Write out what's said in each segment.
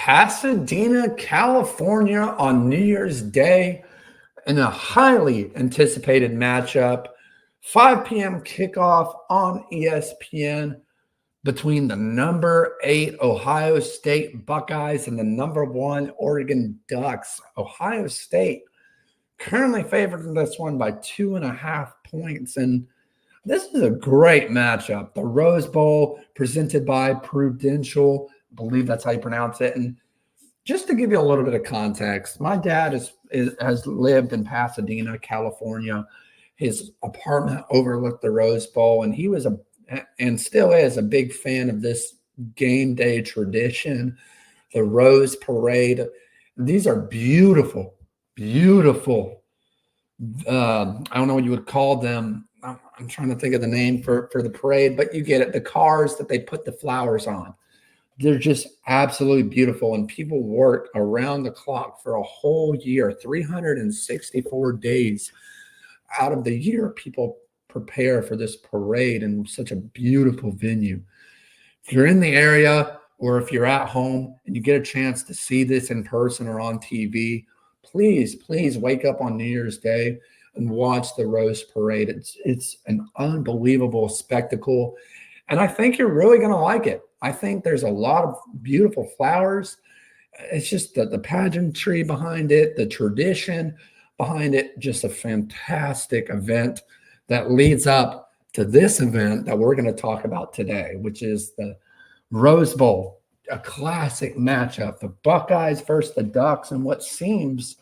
Pasadena, California on New Year's Day in a highly anticipated matchup. 5 p.m. kickoff on ESPN between the number 8 Ohio State Buckeyes and the number 1 Oregon Ducks. Ohio State currently favored in this one by 2.5 points. And this is a great matchup. The Rose Bowl presented by Prudential. I believe that's how you pronounce it. And just to give you a little bit of context, my dad has lived in Pasadena, California. His apartment overlooked the Rose Bowl, and he was and still is a big fan of this game day tradition, the Rose Parade. These are beautiful, beautiful. I don't know what you would call them. I'm trying to think of the name for the parade, but you get it. The cars that they put the flowers on. They're just absolutely beautiful, and people work around the clock for a whole year, 364 days out of the year. People prepare for this parade in such a beautiful venue. If you're in the area or if you're at home and you get a chance to see this in person or on TV, please wake up on New Year's Day and watch the Rose Parade. It's an unbelievable spectacle, and I think you're really going to like it. I think there's a lot of beautiful flowers. It's just the pageantry behind it, the tradition behind it, just a fantastic event that leads up to this event that we're going to talk about today, which is the Rose Bowl, a classic matchup, the Buckeyes versus the Ducks, and what seems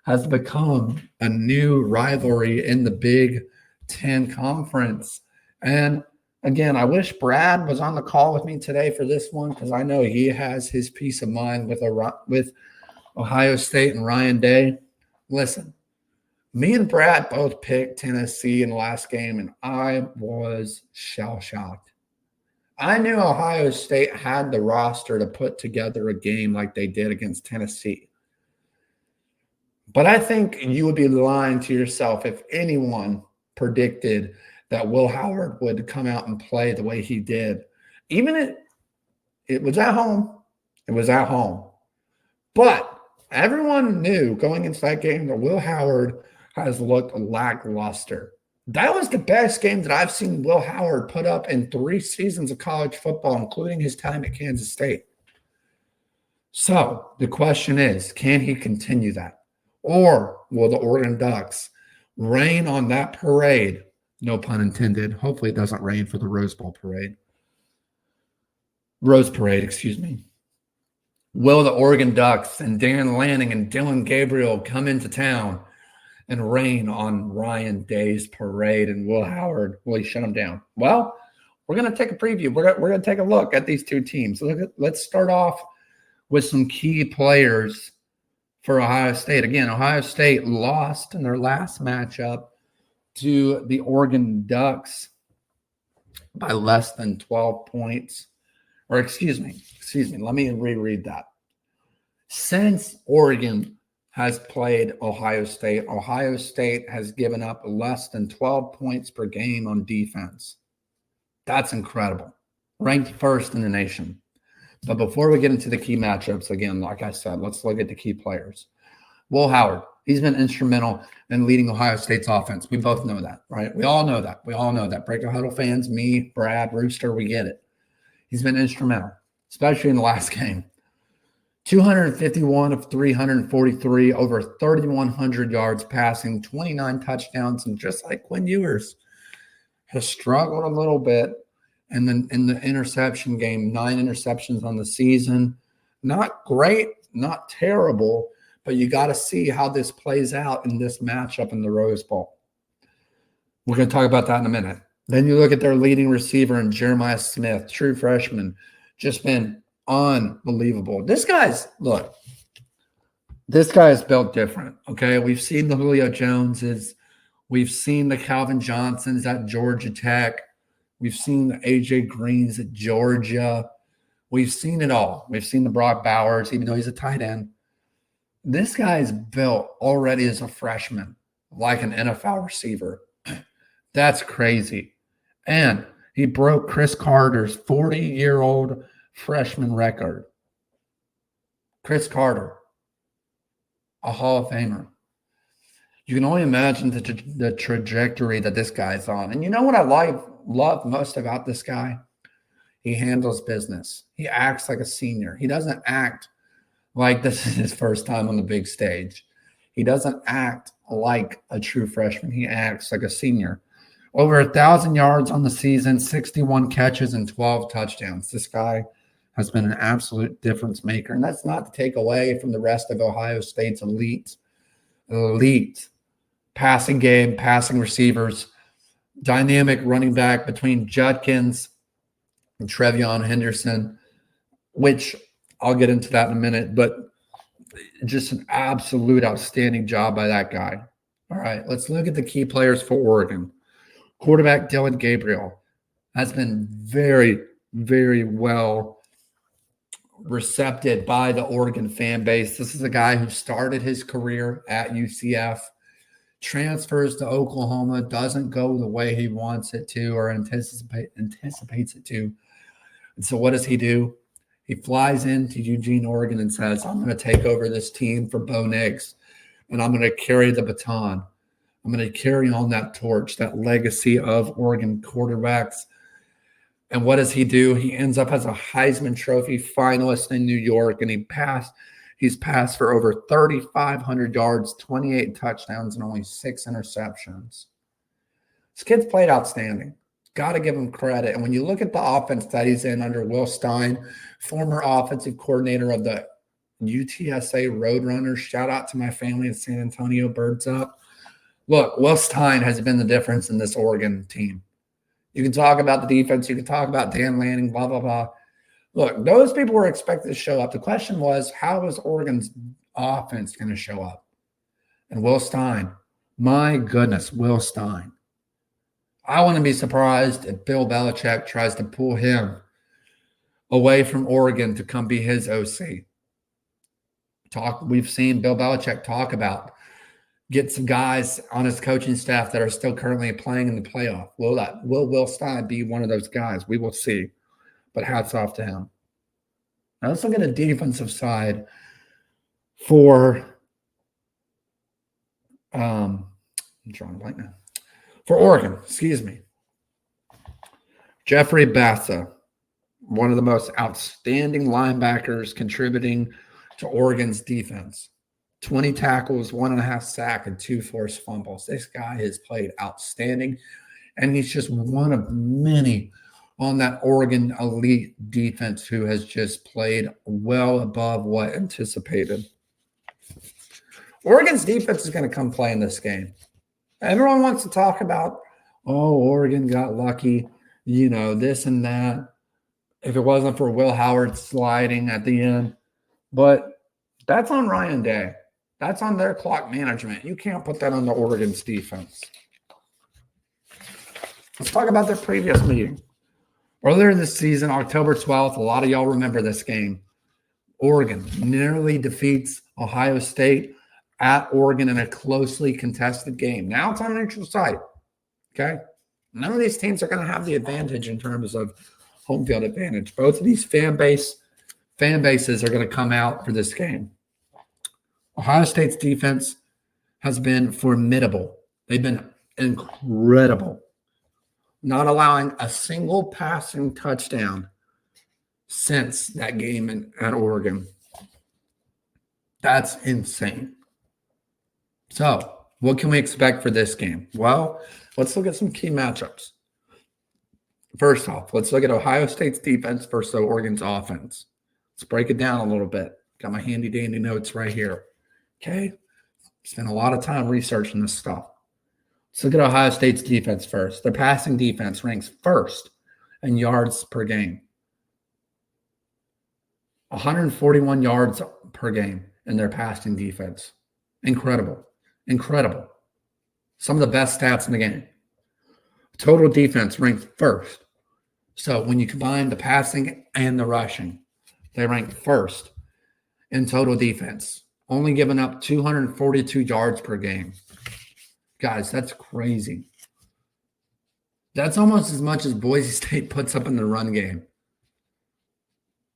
has become a new rivalry in the Big Ten Conference. And again, I wish Brad was on the call with me today for this one, because I know he has his peace of mind with Ohio State and Ryan Day. Listen, me and Brad both picked Tennessee in the last game, and I was shell-shocked. I knew Ohio State had the roster to put together a game like they did against Tennessee. But I think you would be lying to yourself if anyone predicted that Will Howard would come out and play the way he did. Even it was at home. It was at home. But everyone knew going into that game that Will Howard has looked lackluster. That was the best game that I've seen Will Howard put up in 3 seasons of college football, including his time at Kansas State. So the question is, can he continue that? Or will the Oregon Ducks rain on that parade? No pun intended. Hopefully it doesn't rain for the Rose Parade, excuse me. Will the Oregon Ducks and Dan Lanning and Dillon Gabriel come into town and rain on Ryan Day's parade, and Will Howard, will he shut them down? Well, we're going to take a preview. We're going to take a look at these two teams. Let's start off with some key players for Ohio State. Again, Ohio State lost in their last matchup to the Oregon Ducks by less than 12 points. Or excuse me, let me reread that. Since Oregon has played Ohio State has given up less than 12 points per game on defense. That's incredible. Ranked first in the nation. But before we get into the key matchups, again, like I said, let's look at the key players. Will Howard, he's been instrumental in leading Ohio State's offense. We both know that, right? We all know that. Breaker Huddle fans, me, Brad, Rooster, we get it. He's been instrumental, especially in the last game. 251 of 343, over 3,100 yards passing, 29 touchdowns, and just like Quinn Ewers, has struggled a little bit. And then in the interception game, 9 interceptions on the season. Not great, not terrible, but you got to see how this plays out in this matchup in the Rose Bowl. We're going to talk about that in a minute. Then you look at their leading receiver in Jeremiah Smith, true freshman, just been unbelievable. This guy's built different, okay? We've seen the Julio Joneses. We've seen the Calvin Johnsons at Georgia Tech. We've seen the A.J. Greens at Georgia. We've seen it all. We've seen the Brock Bowers, even though he's a tight end. This guy's built already as a freshman like an NFL receiver. That's crazy. And he broke Chris Carter's 40-year-old freshman record. Chris Carter, a Hall of Famer. You can only imagine the trajectory that this guy's on. And you know what I love most about this guy? He handles business. He acts like a senior. He doesn't act like this is his first time on the big stage. He doesn't act like a true freshman. He acts like a senior. Over 1,000 yards on the season, 61 catches, and 12 touchdowns. This guy has been an absolute difference maker. And that's not to take away from the rest of Ohio State's elite passing game, passing receivers, dynamic running back between Judkins and Trevion Henderson, which I'll get into that in a minute, but just an absolute outstanding job by that guy. All right, let's look at the key players for Oregon. Quarterback Dillon Gabriel has been very, very well recepted by the Oregon fan base. This is a guy who started his career at UCF, transfers to Oklahoma, doesn't go the way he wants it to or anticipates it to. And so what does he do? He flies into Eugene, Oregon and says, I'm going to take over this team for Bo Nix, and I'm going to carry the baton. I'm going to carry on that torch, that legacy of Oregon quarterbacks. And what does he do? He ends up as a Heisman Trophy finalist in New York, and he's passed for over 3,500 yards, 28 touchdowns, and only 6 interceptions. This kid's played outstanding. Got to give him credit. And when you look at the offense that he's in under Will Stein, former offensive coordinator of the UTSA Roadrunners, shout out to my family in San Antonio, birds up. Look, Will Stein has been the difference in this Oregon team. You can talk about the defense. You can talk about Dan Lanning, blah, blah, blah. Look, those people were expected to show up. The question was, how is Oregon's offense going to show up? And Will Stein, my goodness, Will Stein. I wouldn't be surprised if Bill Belichick tries to pull him away from Oregon to come be his OC. We've seen Bill Belichick talk about get some guys on his coaching staff that are still currently playing in the playoff. Will Will Stein be one of those guys? We will see. But hats off to him. Now let's look at the defensive side for I'm drawing a blank now. For Oregon, excuse me. Jeffrey Bassa, one of the most outstanding linebackers contributing to Oregon's defense. 20 tackles, 1.5 sack, and 2 forced fumbles. This guy has played outstanding, and he's just one of many on that Oregon elite defense who has just played well above what anticipated. Oregon's defense is going to come play in this game. Everyone wants to talk about, Oregon got lucky, this and that. If it wasn't for Will Howard sliding at the end. But that's on Ryan Day. That's on their clock management. You can't put that on the Oregon's defense. Let's talk about their previous meeting. Earlier this season, October 12th, a lot of y'all remember this game. Oregon nearly defeats Ohio State at Oregon in a closely contested game. Now it's on a neutral site. Okay? None of these teams are going to have the advantage in terms of home field advantage. Both of these fan bases are going to come out for this game. Ohio State's defense has been formidable. They've been incredible. Not allowing a single passing touchdown since that game at Oregon. That's insane. So, what can we expect for this game? Well, let's look at some key matchups. First off, let's look at Ohio State's defense versus Oregon's offense. Let's break it down a little bit. Got my handy-dandy notes right here. Okay? Spent a lot of time researching this stuff. Let's look at Ohio State's defense first. Their passing defense ranks first in yards per game. 141 yards per game in their passing defense. Incredible. Some of the best stats in the game. Total defense ranks first. So when you combine the passing and the rushing, they rank first in total defense. Only giving up 242 yards per game. Guys, that's crazy. That's almost as much as Boise State puts up in the run game.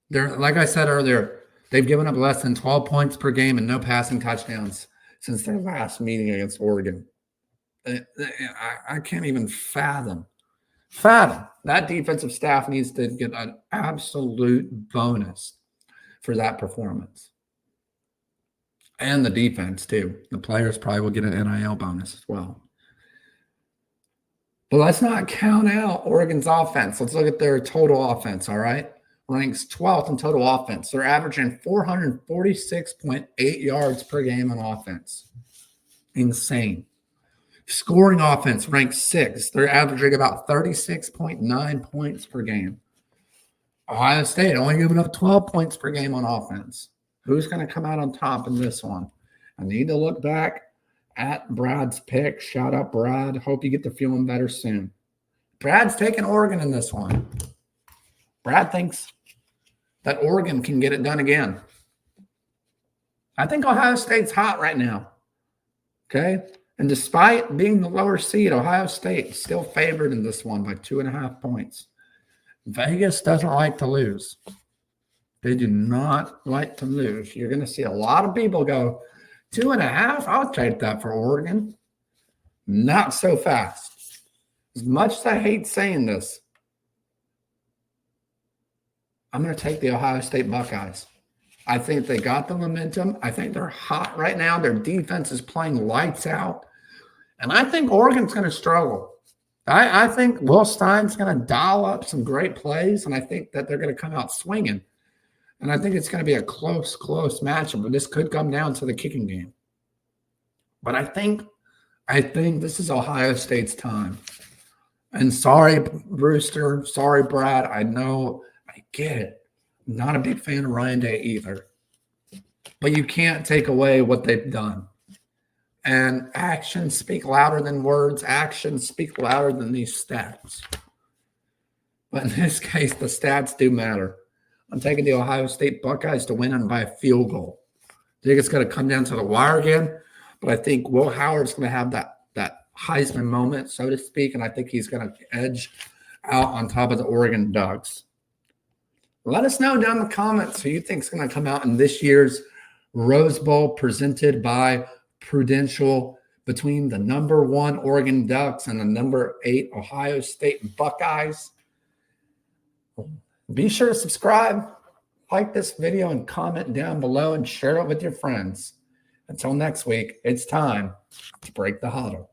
They're, like I said earlier, They've given up less than 12 points per game and no passing touchdowns since their last meeting against Oregon. I can't even fathom. That defensive staff needs to get an absolute bonus for that performance. And the defense, too. The players probably will get an NIL bonus as well. But let's not count out Oregon's offense. Let's look at their total offense, all right? Ranks 12th in total offense. They're averaging 446.8 yards per game on offense. Insane. Scoring offense ranks 6th. They're averaging about 36.9 points per game. Ohio State only giving up 12 points per game on offense. Who's going to come out on top in this one? I need to look back at Brad's pick. Shout out, Brad. Hope you get to feeling better soon. Brad's taking Oregon in this one. Brad thinks that Oregon can get it done again. I think Ohio State's hot right now. Okay? And despite being the lower seed, Ohio State still favored in this one by 2.5 points. Vegas doesn't like to lose. They do not like to lose. You're going to see a lot of people go, 2.5? I'll take that for Oregon. Not so fast. As much as I hate saying this, I'm going to take the Ohio State Buckeyes. I think they got the momentum. I think they're hot right now. Their defense is playing lights out. And I think Oregon's going to struggle. I think Will Stein's going to dial up some great plays, and I think that they're going to come out swinging. And I think it's going to be a close matchup, but this could come down to the kicking game. But I think this is Ohio State's time. And sorry, Brewster. Sorry, Brad. I know. I get it. I'm not a big fan of Ryan Day either. But you can't take away what they've done. And actions speak louder than words. Actions speak louder than these stats. But in this case, the stats do matter. I'm taking the Ohio State Buckeyes to win by a field goal. I think it's going to come down to the wire again. But I think Will Howard's going to have that Heisman moment, so to speak. And I think he's going to edge out on top of the Oregon Ducks. Let us know down in the comments who you think is going to come out in this year's Rose Bowl presented by Prudential between the number 1 Oregon Ducks and the number 8 Ohio State Buckeyes. Be sure to subscribe, like this video, and comment down below and share it with your friends. Until next week, it's time to break the huddle.